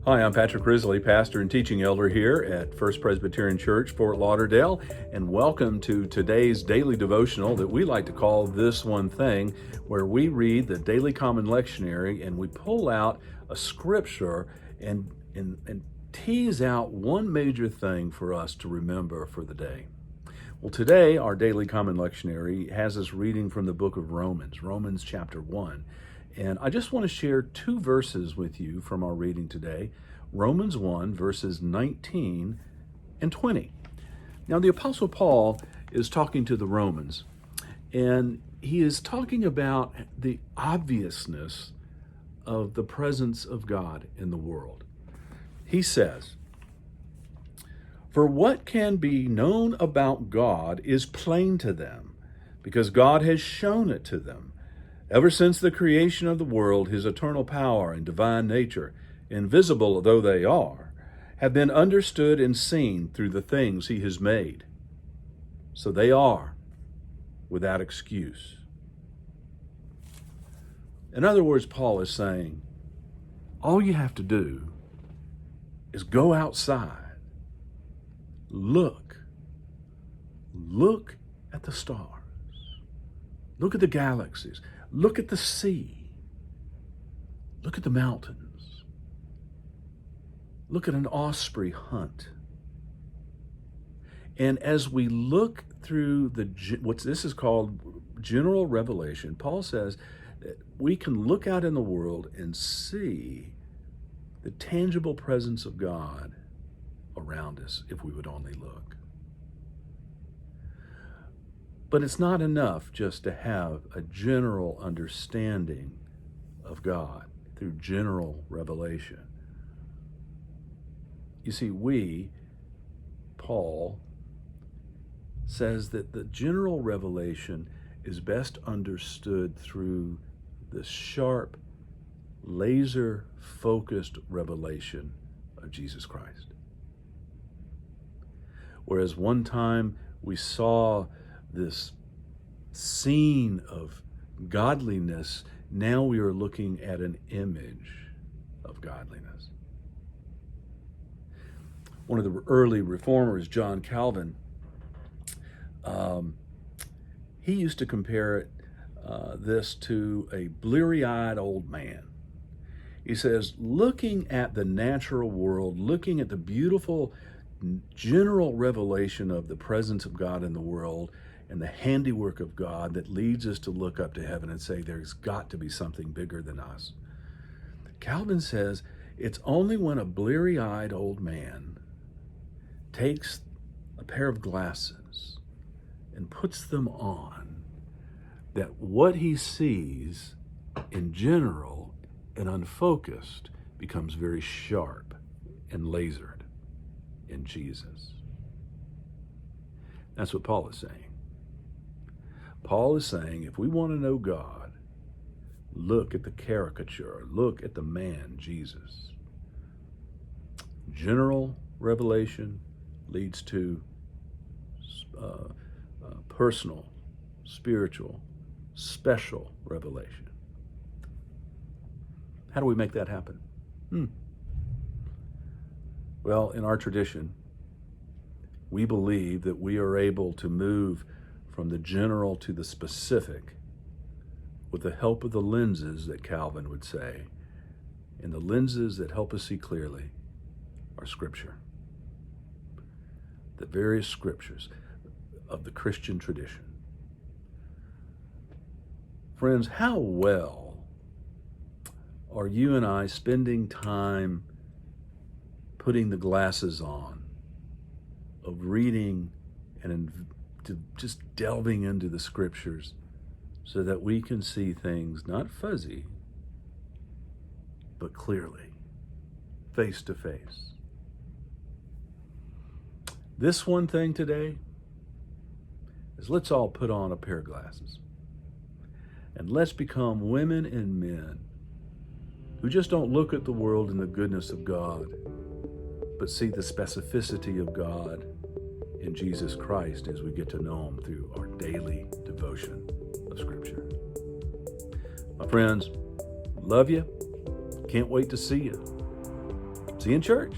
Hi, I'm Patrick Risley, pastor and teaching elder here at First Presbyterian Church, Fort Lauderdale, and welcome to today's daily devotional that we like to call This One Thing, where we read the Daily Common Lectionary and we pull out a scripture and tease out one major thing for us to remember for the day. Well, today our Daily Common Lectionary has us reading from the book of Romans chapter 1. And I just want to share two verses with you from our reading today, Romans 1, verses 19 and 20. Now, the Apostle Paul is talking to the Romans, and he is talking about the obviousness of the presence of God in the world. He says, "For what can be known about God is plain to them, because God has shown it to them. Ever since the creation of the world, his eternal power and divine nature, invisible though they are, have been understood and seen through the things he has made. So they are without excuse." In other words, Paul is saying, all you have to do is go outside, look at the stars, look at the galaxies, look at the sea. Look at the mountains. Look at an osprey hunt. And as we look through what this is called general revelation, Paul says that we can look out in the world and see the tangible presence of God around us if we would only look. But it's not enough just to have a general understanding of God through general revelation. You see, Paul says that the general revelation is best understood through the sharp, laser-focused revelation of Jesus Christ. Whereas one time we saw this scene of godliness, now we are looking at an image of godliness. One of the early reformers, John Calvin, he used to compare this to a bleary-eyed old man. He says, looking at the natural world, looking at the beautiful general revelation of the presence of God in the world, and the handiwork of God that leads us to look up to heaven and say, there's got to be something bigger than us. Calvin says it's only when a bleary-eyed old man takes a pair of glasses and puts them on that what he sees in general and unfocused becomes very sharp and lasered in Jesus. That's what Paul is saying. Paul is saying, if we want to know God, look at the caricature, look at the man, Jesus. General revelation leads to personal, spiritual, special revelation. How do we make that happen? Well, in our tradition, we believe that we are able to move from the general to the specific with the help of the lenses that Calvin would say. And the lenses that help us see clearly are Scripture. The various scriptures of the Christian tradition. Friends, how well are you and I spending time putting the glasses on of reading and just delving into the scriptures so that we can see things not fuzzy, but clearly, face to face. This one thing today is let's all put on a pair of glasses and let's become women and men who just don't look at the world in the goodness of God, but see the specificity of God in Jesus Christ as we get to know him through our daily devotion of Scripture. My friends, love you. Can't wait to see you. See you in church.